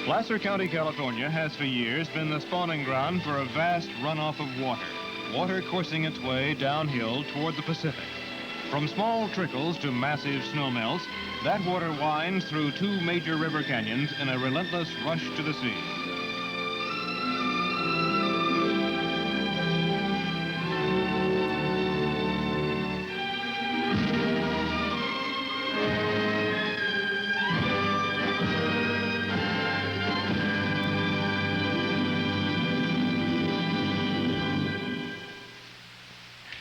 Placer County, California has for years been the spawning ground for a vast runoff of water coursing its way downhill toward the Pacific. From small trickles to massive snowmelts, that water winds through two major river canyons in a relentless rush to the sea.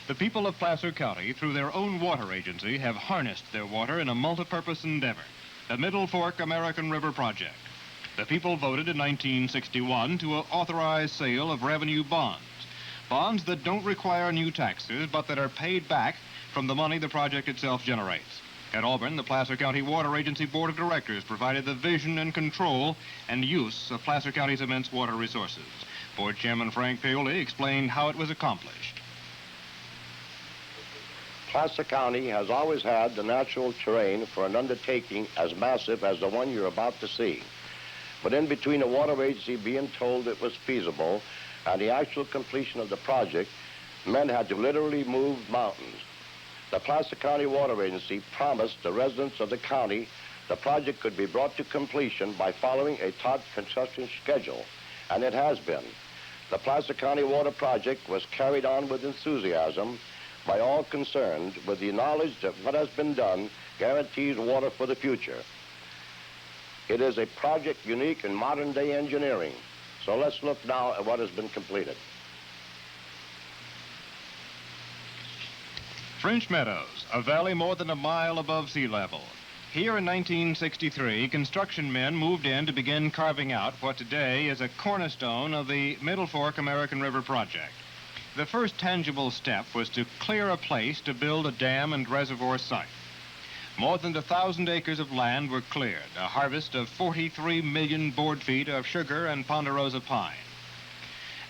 The people of Placer County, through their own water agency, have harnessed their water in a multi-purpose endeavor, the Middle Fork American River Project. The people voted in 1961 to authorize sale of revenue bonds, bonds that don't require new taxes, but that are paid back from the money the project itself generates. At Auburn, the Placer County Water Agency Board of Directors provided the vision and control and use of Placer County's immense water resources. Board Chairman Frank Paoli explained how it was accomplished. Placer County has always had the natural terrain for an undertaking as massive as the one you're about to see. But in between the water agency being told it was feasible and the actual completion of the project, men had to literally move mountains. The Placer County Water Agency promised the residents of the county the project could be brought to completion by following a taut construction schedule, and it has been. The Placer County Water Project was carried on with enthusiasm by all concerned, with the knowledge that what has been done guarantees water for the future. It is a project unique in modern-day engineering. So let's look now at what has been completed. French Meadows, a valley more than a mile above sea level. Here in 1963, construction men moved in to begin carving out what today is a cornerstone of the Middle Fork American River Project. The first tangible step was to clear a place to build a dam and reservoir site. More than 1,000 acres of land were cleared, a harvest of 43 million board feet of sugar and ponderosa pine.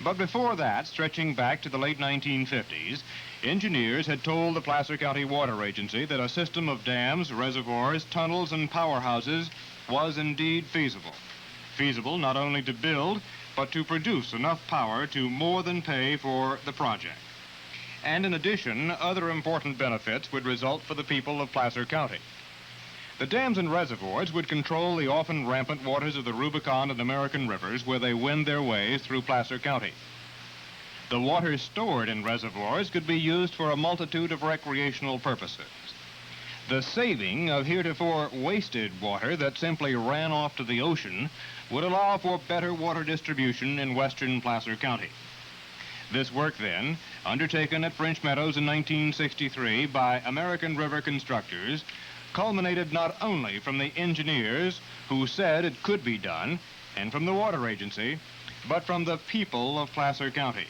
But before that, stretching back to the late 1950s, engineers had told the Placer County Water Agency that a system of dams, reservoirs, tunnels, and powerhouses was indeed feasible. Feasible not only to build, but to produce enough power to more than pay for the project. And in addition, other important benefits would result for the people of Placer County. The dams and reservoirs would control the often rampant waters of the Rubicon and American rivers where they wend their ways through Placer County. The water stored in reservoirs could be used for a multitude of recreational purposes. The saving of heretofore wasted water that simply ran off to the ocean would allow for better water distribution in western Placer County. This work, then, undertaken at French Meadows in 1963 by American River constructors, culminated not only from the engineers who said it could be done, and from the water agency, but from the people of Placer County.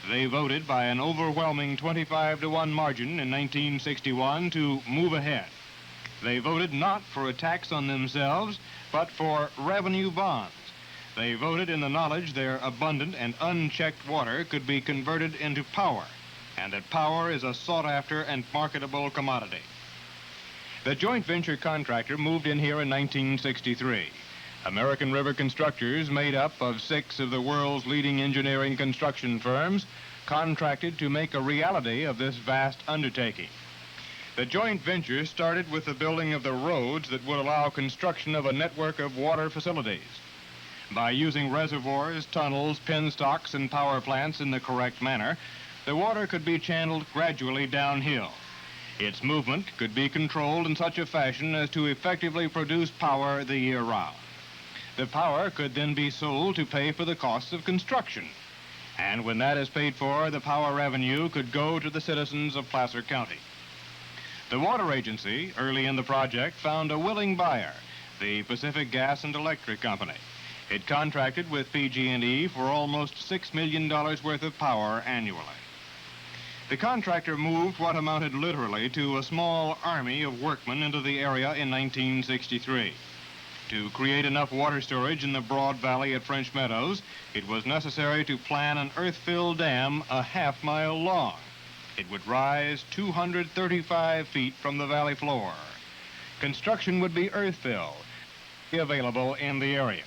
They voted by an overwhelming 25-to-1 margin in 1961 to move ahead. They voted not for a tax on themselves, but for revenue bonds. They voted in the knowledge their abundant and unchecked water could be converted into power, and that power is a sought-after and marketable commodity. The joint venture contractor moved in here in 1963. American River Constructors, made up of 6 of the world's leading engineering construction firms, contracted to make a reality of this vast undertaking. The joint venture started with the building of the roads that would allow construction of a network of water facilities. By using reservoirs, tunnels, penstocks, and power plants in the correct manner, the water could be channeled gradually downhill. Its movement could be controlled in such a fashion as to effectively produce power the year round. The power could then be sold to pay for the costs of construction. And when that is paid for, the power revenue could go to the citizens of Placer County. The water agency, early in the project, found a willing buyer, the Pacific Gas and Electric Company. It contracted with PG&E for almost $6 million worth of power annually. The contractor moved what amounted literally to a small army of workmen into the area in 1963. To create enough water storage in the broad valley at French Meadows, it was necessary to plan an earth-filled dam a half-mile long. It would rise 235 feet from the valley floor. Construction would be earth-filled, available in the area.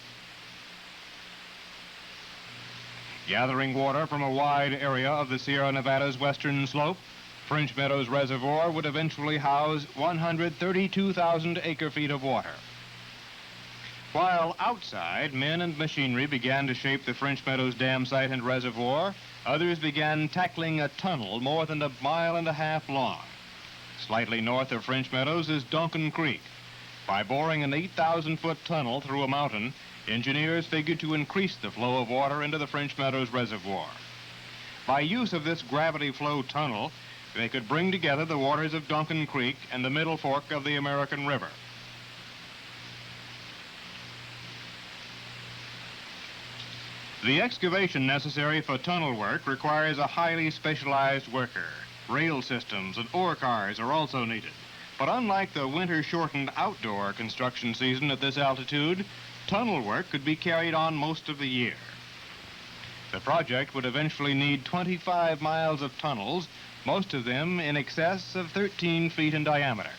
Gathering water from a wide area of the Sierra Nevada's western slope, French Meadows Reservoir would eventually house 132,000 acre-feet of water. While outside, men and machinery began to shape the French Meadows dam site and reservoir, others began tackling a tunnel more than 1.5 miles long. Slightly north of French Meadows is Duncan Creek. By boring an 8,000-foot tunnel through a mountain, engineers figured to increase the flow of water into the French Meadows Reservoir. By use of this gravity flow tunnel, they could bring together the waters of Duncan Creek and the Middle Fork of the American River. The excavation necessary for tunnel work requires a highly specialized worker. Rail systems and ore cars are also needed. But unlike the winter-shortened outdoor construction season at this altitude, tunnel work could be carried on most of the year. The project would eventually need 25 miles of tunnels, most of them in excess of 13 feet in diameter.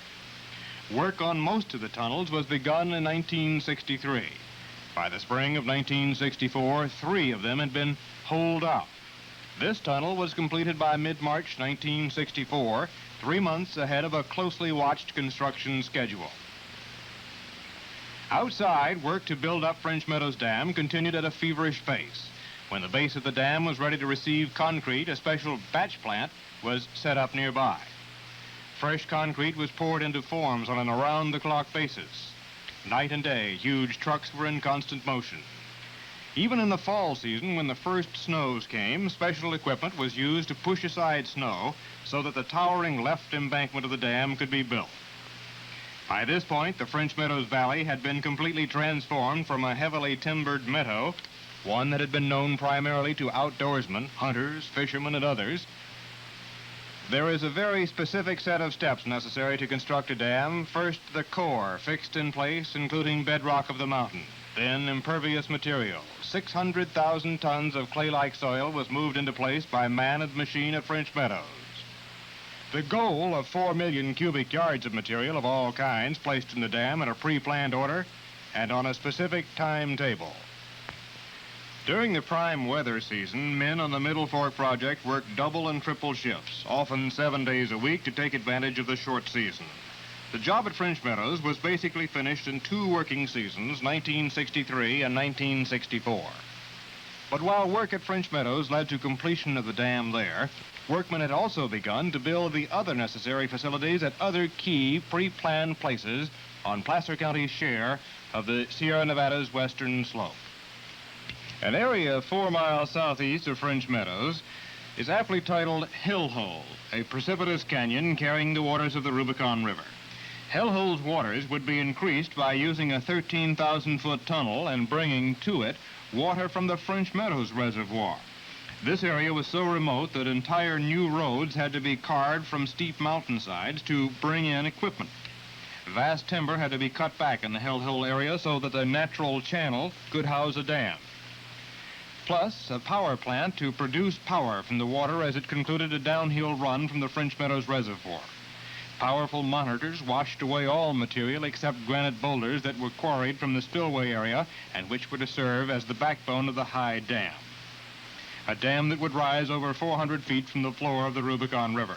Work on most of the tunnels was begun in 1963. By the spring of 1964, 3 of them had been holed up. This tunnel was completed by mid-March 1964, 3 months ahead of a closely watched construction schedule. Outside, work to build up French Meadows Dam continued at a feverish pace. When the base of the dam was ready to receive concrete, a special batch plant was set up nearby. Fresh concrete was poured into forms on an around-the-clock basis. Night and day, huge trucks were in constant motion. Even in the fall season, when the first snows came, special equipment was used to push aside snow so that the towering left embankment of the dam could be built. By this point, the French Meadows Valley had been completely transformed from a heavily timbered meadow, one that had been known primarily to outdoorsmen, hunters, fishermen, and others. There is a very specific set of steps necessary to construct a dam. First, the core, fixed in place, including bedrock of the mountain. Then, impervious material. 600,000 tons of clay-like soil was moved into place by man and machine at French Meadows. The goal of 4 million cubic yards of material of all kinds placed in the dam in a pre-planned order and on a specific timetable. During the prime weather season, men on the Middle Fork project worked double and triple shifts, often 7 days a week, to take advantage of the short season. The job at French Meadows was basically finished in 2 working seasons, 1963 and 1964. But while work at French Meadows led to completion of the dam there, workmen had also begun to build the other necessary facilities at other key pre-planned places on Placer County's share of the Sierra Nevada's western slope. An area 4 miles southeast of French Meadows is aptly titled Hellhole, a precipitous canyon carrying the waters of the Rubicon River. Hellhole's waters would be increased by using a 13,000-foot tunnel and bringing to it water from the French Meadows Reservoir. This area was so remote that entire new roads had to be carved from steep mountainsides to bring in equipment. Vast timber had to be cut back in the Hellhole area so that the natural channel could house a dam. Plus, a power plant to produce power from the water as it concluded a downhill run from the French Meadows Reservoir. Powerful monitors washed away all material except granite boulders that were quarried from the spillway area and which were to serve as the backbone of the high dam. A dam that would rise over 400 feet from the floor of the Rubicon River.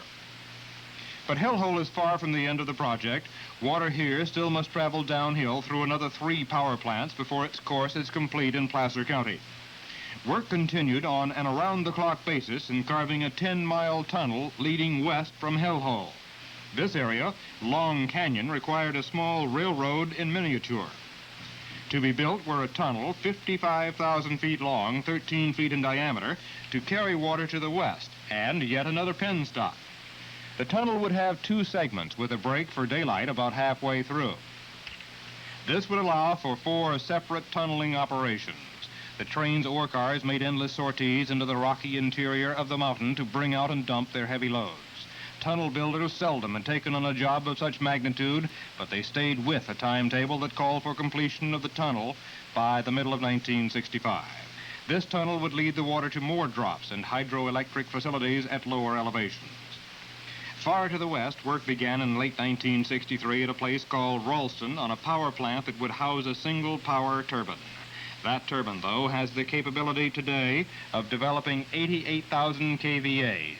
But Hellhole is far from the end of the project. Water here still must travel downhill through another 3 power plants before its course is complete in Placer County. Work continued on an around-the-clock basis in carving a 10-mile tunnel leading west from Hellhole. This area, Long Canyon, required a small railroad in miniature. To be built were a tunnel 55,000 feet long, 13 feet in diameter, to carry water to the west, and yet another penstock. The tunnel would have 2 segments with a break for daylight about halfway through. This would allow for 4 separate tunneling operations. The train's ore cars made endless sorties into the rocky interior of the mountain to bring out and dump their heavy loads. Tunnel builders seldom had taken on a job of such magnitude, but they stayed with a timetable that called for completion of the tunnel by the middle of 1965. This tunnel would lead the water to more drops and hydroelectric facilities at lower elevations. Far to the west, work began in late 1963 at a place called Ralston on a power plant that would house a single power turbine. That turbine, though, has the capability today of developing 88,000 kVAs.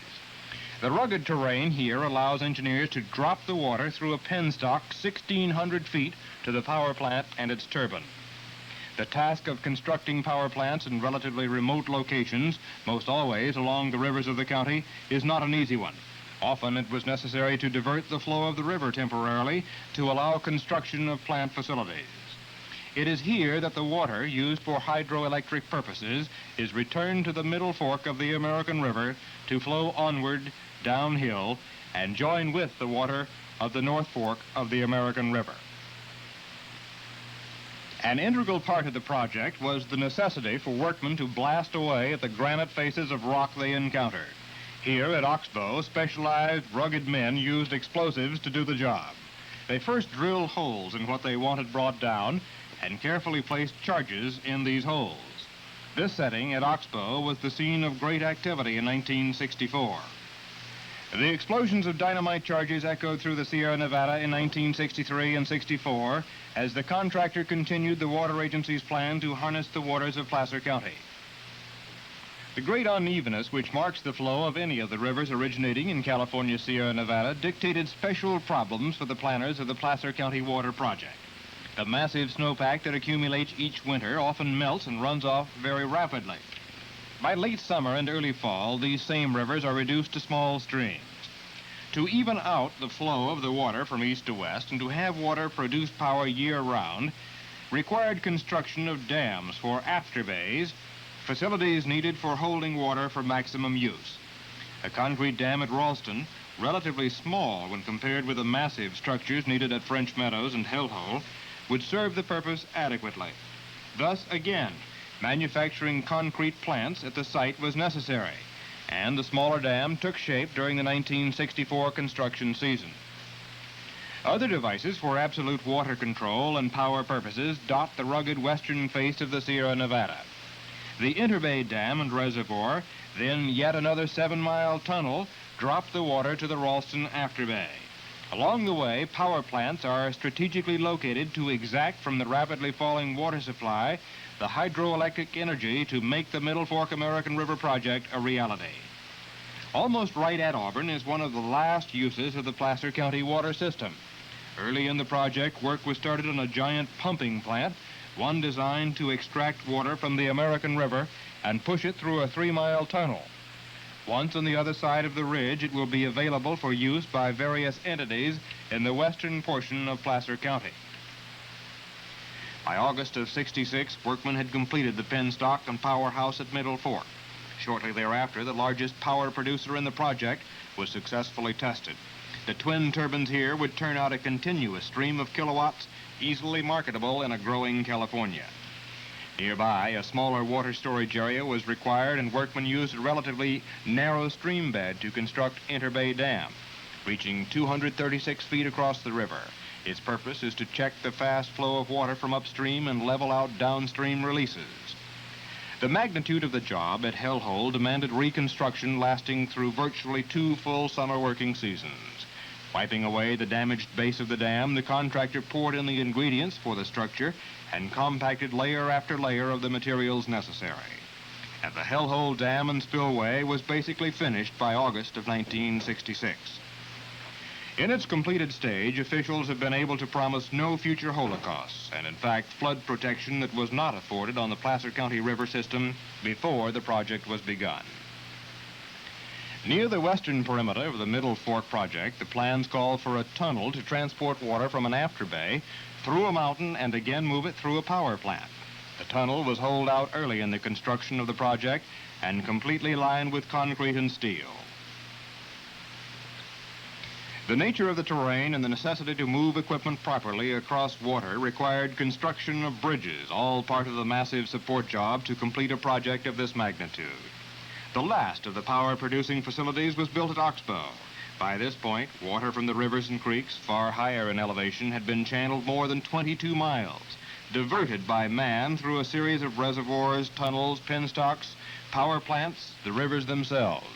The rugged terrain here allows engineers to drop the water through a penstock 1,600 feet to the power plant and its turbine. The task of constructing power plants in relatively remote locations, most always along the rivers of the county, is not an easy one. Often it was necessary to divert the flow of the river temporarily to allow construction of plant facilities. It is here that the water used for hydroelectric purposes is returned to the middle fork of the American River to flow onward downhill and join with the water of the North Fork of the American River. An integral part of the project was the necessity for workmen to blast away at the granite faces of rock they encountered. Here at Oxbow, specialized, rugged men used explosives to do the job. They first drilled holes in what they wanted brought down and carefully placed charges in these holes. This setting at Oxbow was the scene of great activity in 1964. The explosions of dynamite charges echoed through the Sierra Nevada in 1963 and 64 as the contractor continued the water agency's plan to harness the waters of Placer County. The great unevenness which marks the flow of any of the rivers originating in California Sierra Nevada dictated special problems for the planners of the Placer County Water Project. The massive snowpack that accumulates each winter often melts and runs off very rapidly. By late summer and early fall, these same rivers are reduced to small streams. To even out the flow of the water from east to west and to have water produce power year-round required construction of dams for afterbays, facilities needed for holding water for maximum use. A concrete dam at Ralston, relatively small when compared with the massive structures needed at French Meadows and Hellhole, would serve the purpose adequately. Thus, again, manufacturing concrete plants at the site was necessary, and the smaller dam took shape during the 1964 construction season. Other devices for absolute water control and power purposes dot the rugged western face of the Sierra Nevada. The Interbay Dam and Reservoir, then yet another 7-mile tunnel, dropped the water to the Ralston Afterbay. Along the way, power plants are strategically located to exact from the rapidly falling water supply the hydroelectric energy to make the Middle Fork American River project a reality. Almost right at Auburn is one of the last uses of the Placer County water system. Early in the project, work was started on a giant pumping plant, one designed to extract water from the American River and push it through a 3-mile tunnel. Once on the other side of the ridge, it will be available for use by various entities in the western portion of Placer County. By August of '66, workmen had completed the penstock and powerhouse at Middle Fork. Shortly thereafter, the largest power producer in the project was successfully tested. The twin turbines here would turn out a continuous stream of kilowatts easily marketable in a growing California. Nearby, a smaller water storage area was required, and workmen used a relatively narrow stream bed to construct Interbay Dam, reaching 236 feet across the river. Its purpose is to check the fast flow of water from upstream and level out downstream releases. The magnitude of the job at Hellhole demanded reconstruction lasting through virtually 2 full summer working seasons. Wiping away the damaged base of the dam, the contractor poured in the ingredients for the structure and compacted layer after layer of the materials necessary. And the Hellhole Dam and Spillway was basically finished by August of 1966. In its completed stage, officials have been able to promise no future holocausts, and in fact, flood protection that was not afforded on the Placer County River system before the project was begun. Near the western perimeter of the Middle Fork project, the plans call for a tunnel to transport water from an afterbay through a mountain and again move it through a power plant. The tunnel was holed out early in the construction of the project and completely lined with concrete and steel. The nature of the terrain and the necessity to move equipment properly across water required construction of bridges, all part of the massive support job to complete a project of this magnitude. The last of the power-producing facilities was built at Oxbow. By this point, water from the rivers and creeks, far higher in elevation, had been channeled more than 22 miles, diverted by man through a series of reservoirs, tunnels, penstocks, power plants, the rivers themselves.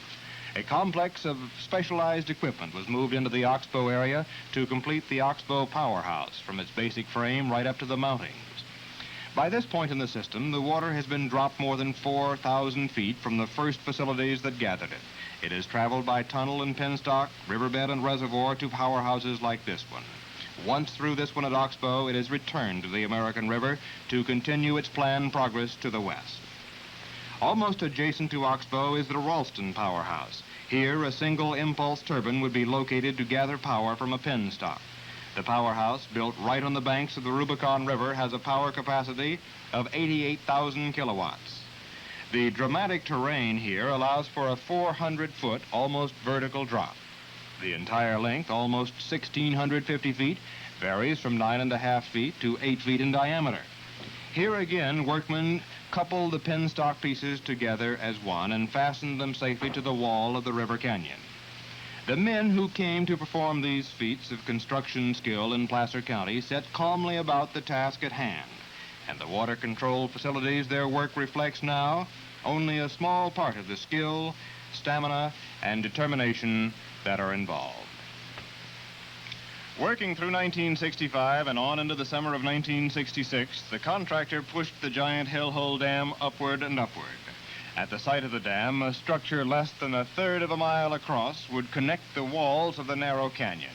A complex of specialized equipment was moved into the Oxbow area to complete the Oxbow powerhouse, from its basic frame right up to the mountings. By this point in the system, the water has been dropped more than 4,000 feet from the first facilities that gathered it. It has traveled by tunnel and penstock, riverbed and reservoir to powerhouses like this one. Once through this one at Oxbow, it is returned to the American River to continue its planned progress to the west. Almost adjacent to Oxbow is the Ralston powerhouse. Here, a single impulse turbine would be located to gather power from a penstock. The powerhouse, built right on the banks of the Rubicon River, has a power capacity of 88,000 kilowatts. The dramatic terrain here allows for a 400-foot, almost vertical drop. The entire length, almost 1,650 feet, varies from 9.5 feet to 8 feet in diameter. Here again, workmen coupled the penstock pieces together as one and fastened them safely to the wall of the river canyon. The men who came to perform these feats of construction skill in Placer County set calmly about the task at hand, and the water control facilities their work reflects now only a small part of the skill, stamina, and determination that are involved. Working through 1965 and on into the summer of 1966, the contractor pushed the giant Hellhole Dam upward and upward. At the site of the dam, a structure less than a third of a mile across would connect the walls of the narrow canyon.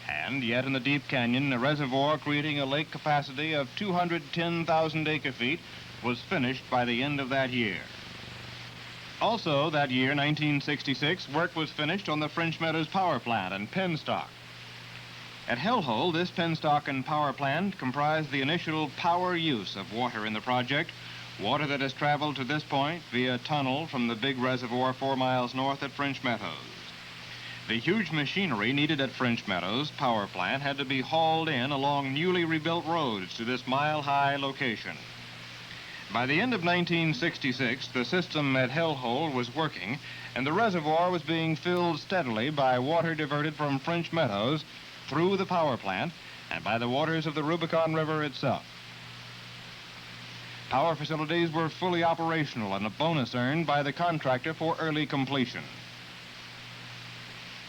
And yet in the deep canyon, a reservoir creating a lake capacity of 210,000 acre-feet was finished by the end of that year. Also that year, 1966, work was finished on the French Meadows power plant and penstock. At Hellhole, this penstock and power plant comprised the initial power use of water in the project, water that has traveled to this point via tunnel from the big reservoir 4 miles north at French Meadows. The huge machinery needed at French Meadows power plant had to be hauled in along newly rebuilt roads to this mile-high location. By the end of 1966, the system at Hellhole was working, and the reservoir was being filled steadily by water diverted from French Meadows through the power plant and by the waters of the Rubicon River itself. Power facilities were fully operational and a bonus earned by the contractor for early completion.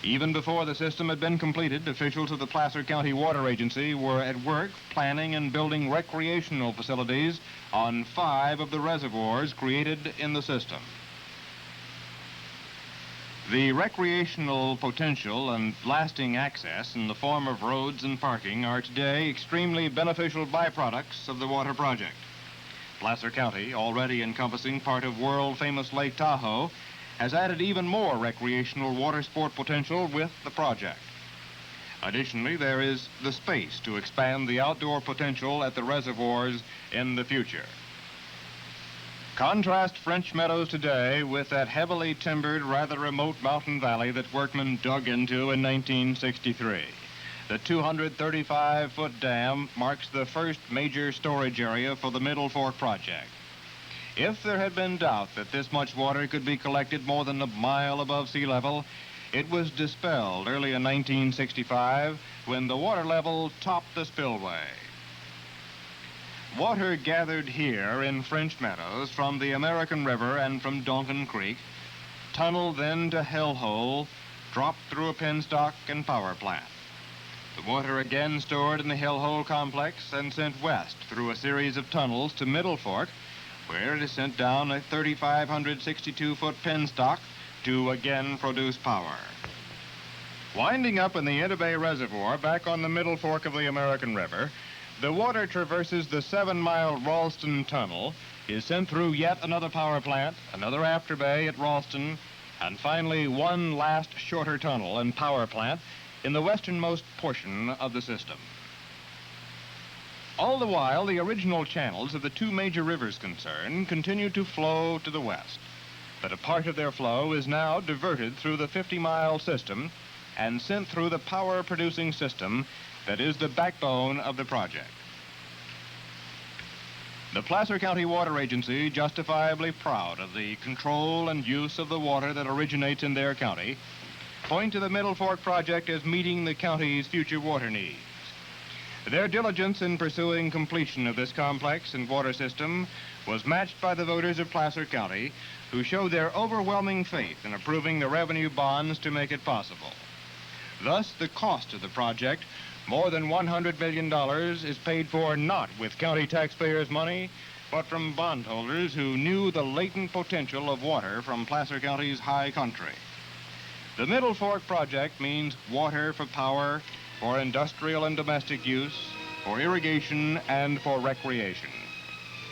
Even before the system had been completed, officials of the Placer County Water Agency were at work planning and building recreational facilities on 5 of the reservoirs created in the system. The recreational potential and lasting access in the form of roads and parking are today extremely beneficial byproducts of the water project. Placer County, already encompassing part of world-famous Lake Tahoe, has added even more recreational water sport potential with the project. Additionally, there is the space to expand the outdoor potential at the reservoirs in the future. Contrast French Meadows today with that heavily timbered, rather remote mountain valley that workmen dug into in 1963. The 235-foot dam marks the first major storage area for the Middle Fork project. If there had been doubt that this much water could be collected more than a mile above sea level, it was dispelled early in 1965 when the water level topped the spillway. Water gathered here in French Meadows from the American River and from Donkin Creek, tunneled then to Hellhole, dropped through a penstock and power plant. The water again stored in the Hellhole complex and sent west through a series of tunnels to Middle Fork, where it is sent down a 3,562-foot penstock to again produce power. Winding up in the Inter Bay Reservoir back on the Middle Fork of the American River, the water traverses the 7-mile Ralston Tunnel, is sent through yet another power plant, another after bay at Ralston, and finally one last shorter tunnel and power plant in the westernmost portion of the system. All the while, the original channels of the 2 major rivers concerned continue to flow to the west, but a part of their flow is now diverted through the 50-mile system and sent through the power-producing system that is the backbone of the project. The Placer County Water Agency, justifiably proud of the control and use of the water that originates in their county, point to the Middle Fork project as meeting the county's future water needs. Their diligence in pursuing completion of this complex and water system was matched by the voters of Placer County, who showed their overwhelming faith in approving the revenue bonds to make it possible. Thus, the cost of the project More than $100 million is paid for not with county taxpayers' money, but from bondholders who knew the latent potential of water from Placer County's high country. The Middle Fork project means water for power, for industrial and domestic use, for irrigation, and for recreation.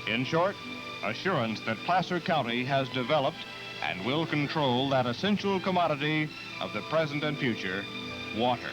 In short, assurance that Placer County has developed and will control that essential commodity of the present and future, water.